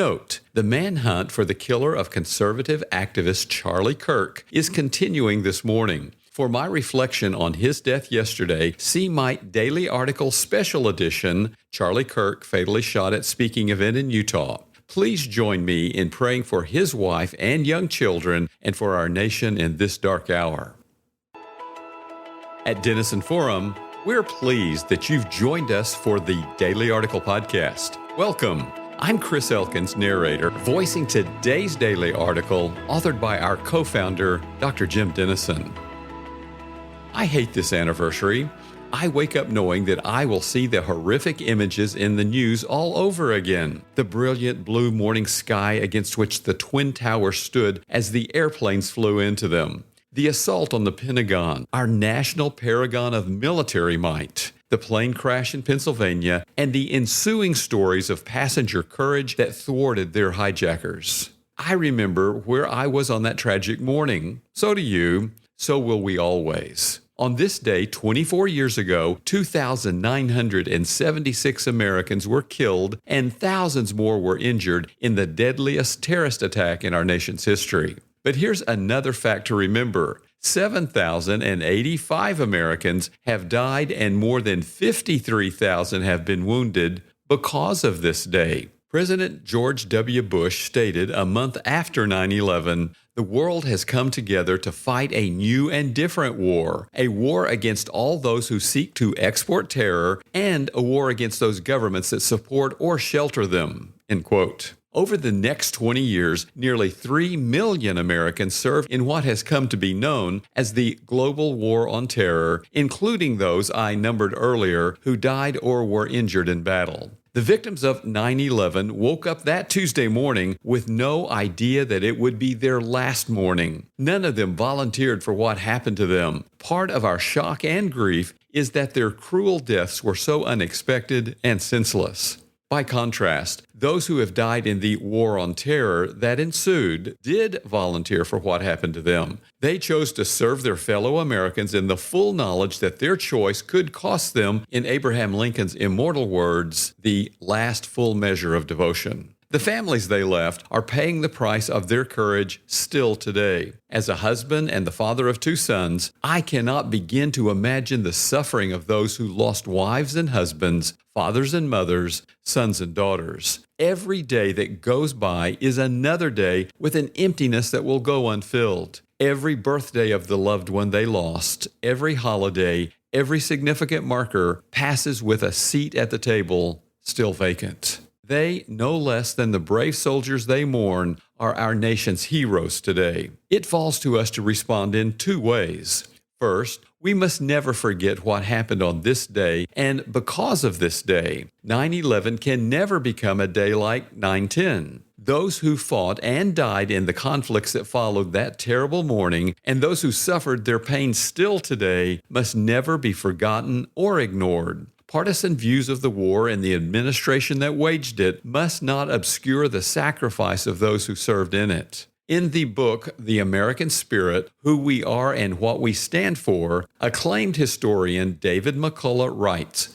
Note, the manhunt for the killer of conservative activist Charlie Kirk is continuing this morning. For my reflection on his death yesterday, see my daily article special edition, Charlie Kirk Fatally Shot at Speaking Event in Utah. Please join me in praying for his wife and young children and for our nation in this dark hour. At Denison Forum, we're pleased that you've joined us for the Daily Article Podcast. Welcome. I'm Chris Elkins, narrator, voicing today's daily article, authored by our co-founder, Dr. Jim Denison. I hate this anniversary. I wake up knowing that I will see the horrific images in the news all over again. The brilliant blue morning sky against which the Twin Towers stood as the airplanes flew into them. The assault on the Pentagon, our national paragon of military might. The plane crash in Pennsylvania, and the ensuing stories of passenger courage that thwarted their hijackers. I remember where I was on that tragic morning. So do you. So will we always. On this day, 24 years ago, 2,976 Americans were killed and thousands more were injured in the deadliest terrorist attack in our nation's history. But here's another fact to remember. 7,085 Americans have died and more than 53,000 have been wounded because of this day. President George W. Bush stated a month after 9/11, the world has come together to fight a new and different war, a war against all those who seek to export terror and a war against those governments that support or shelter them, end quote. Over the next 20 years, nearly 3 million Americans served in what has come to be known as the Global War on Terror, including those I numbered earlier who died or were injured in battle. The victims of 9/11 woke up that Tuesday morning with no idea that it would be their last morning. None of them volunteered for what happened to them. Part of our shock and grief is that their cruel deaths were so unexpected and senseless. By contrast, those who have died in the war on terror that ensued did volunteer for what happened to them. They chose to serve their fellow Americans in the full knowledge that their choice could cost them, in Abraham Lincoln's immortal words, the last full measure of devotion. The families they left are paying the price of their courage still today. As a husband and the father of 2 sons, I cannot begin to imagine the suffering of those who lost wives and husbands, fathers and mothers, sons and daughters. Every day that goes by is another day with an emptiness that will go unfilled. Every birthday of the loved one they lost, every holiday, every significant marker passes with a seat at the table still vacant. They, no less than the brave soldiers they mourn, are our nation's heroes today. It falls to us to respond in 2 ways. First, we must never forget what happened on this day, and because of this day, 9/11 can never become a day like 9/10. Those who fought and died in the conflicts that followed that terrible morning, and those who suffered their pain still today, must never be forgotten or ignored. Partisan views of the war and the administration that waged it must not obscure the sacrifice of those who served in it. In the book, The American Spirit, Who We Are and What We Stand For, acclaimed historian David McCullough writes,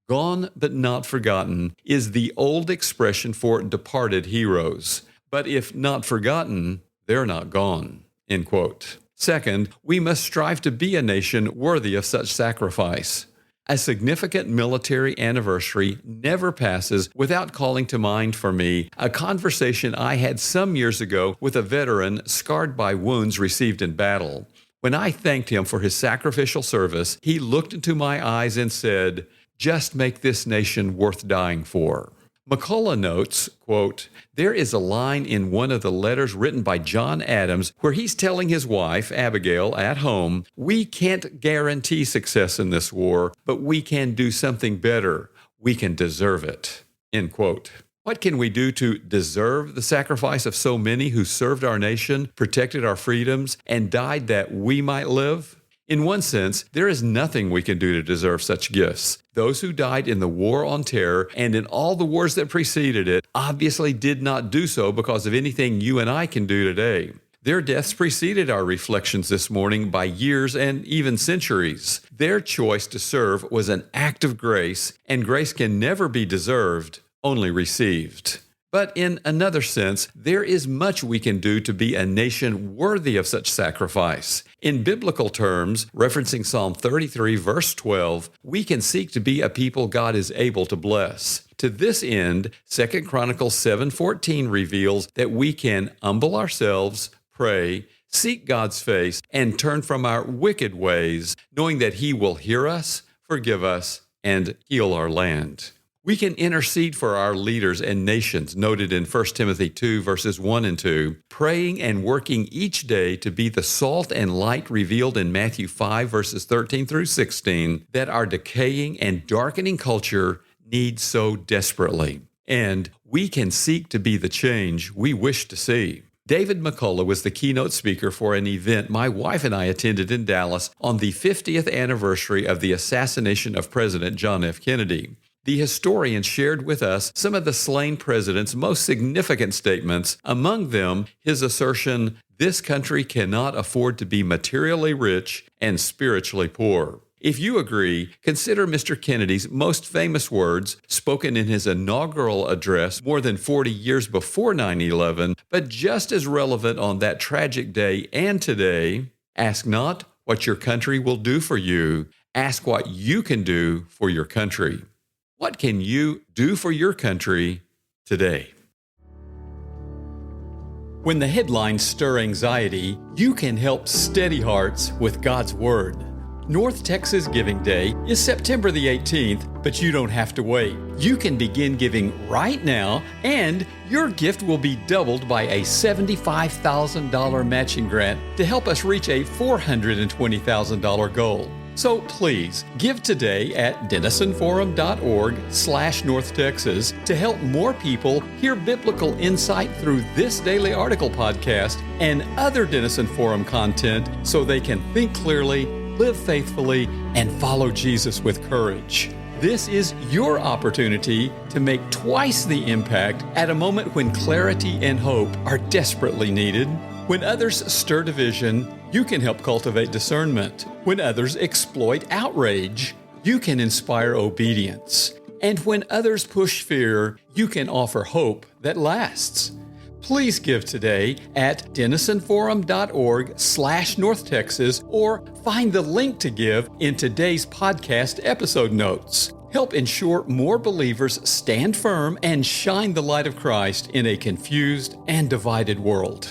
"Gone but not forgotten is the old expression for departed heroes. But if not forgotten, they're not gone." End quote. Second, we must strive to be a nation worthy of such sacrifice. A significant military anniversary never passes without calling to mind for me a conversation I had some years ago with a veteran scarred by wounds received in battle. When I thanked him for his sacrificial service, he looked into my eyes and said, "Just make this nation worth dying for." McCullough notes, quote, "There is a line in one of the letters written by John Adams where he's telling his wife, Abigail, at home, we can't guarantee success in this war, but we can do something better. We can deserve it." End quote. What can we do to deserve the sacrifice of so many who served our nation, protected our freedoms, and died that we might live? In one sense, there is nothing we can do to deserve such gifts. Those who died in the War on Terror and in all the wars that preceded it obviously did not do so because of anything you and I can do today. Their deaths preceded our reflections this morning by years and even centuries. Their choice to serve was an act of grace, and grace can never be deserved, only received. But in another sense, there is much we can do to be a nation worthy of such sacrifice. In biblical terms, referencing Psalm 33, verse 12, we can seek to be a people God is able to bless. To this end, 2 Chronicles 7:14 reveals that we can humble ourselves, pray, seek God's face, and turn from our wicked ways, knowing that He will hear us, forgive us, and heal our land. We can intercede for our leaders and nations, noted in 1 Timothy 2, verses 1 and 2, praying and working each day to be the salt and light revealed in Matthew 5, verses 13 through 16, that our decaying and darkening culture needs so desperately. And we can seek to be the change we wish to see. David McCullough was the keynote speaker for an event my wife and I attended in Dallas on the 50th anniversary of the assassination of President John F. Kennedy. The historian shared with us some of the slain president's most significant statements, among them his assertion, "This country cannot afford to be materially rich and spiritually poor." If you agree, consider Mr. Kennedy's most famous words, spoken in his inaugural address more than 40 years before 9/11, but just as relevant on that tragic day and today. Ask not what your country will do for you, ask what you can do for your country. What can you do for your country today? When the headlines stir anxiety, you can help steady hearts with God's Word. North Texas Giving Day is September the 18th, but you don't have to wait. You can begin giving right now, and your gift will be doubled by a $75,000 matching grant to help us reach a $420,000 goal. So please give today at denisonforum.org/North Texas to help more people hear biblical insight through this daily article podcast and other Denison Forum content so they can think clearly, live faithfully, and follow Jesus with courage. This is your opportunity to make twice the impact at a moment when clarity and hope are desperately needed. When others stir division, you can help cultivate discernment. When others exploit outrage, you can inspire obedience. And when others push fear, you can offer hope that lasts. Please give today at denisonforum.org/North Texas or find the link to give in today's podcast episode notes. Help ensure more believers stand firm and shine the light of Christ in a confused and divided world.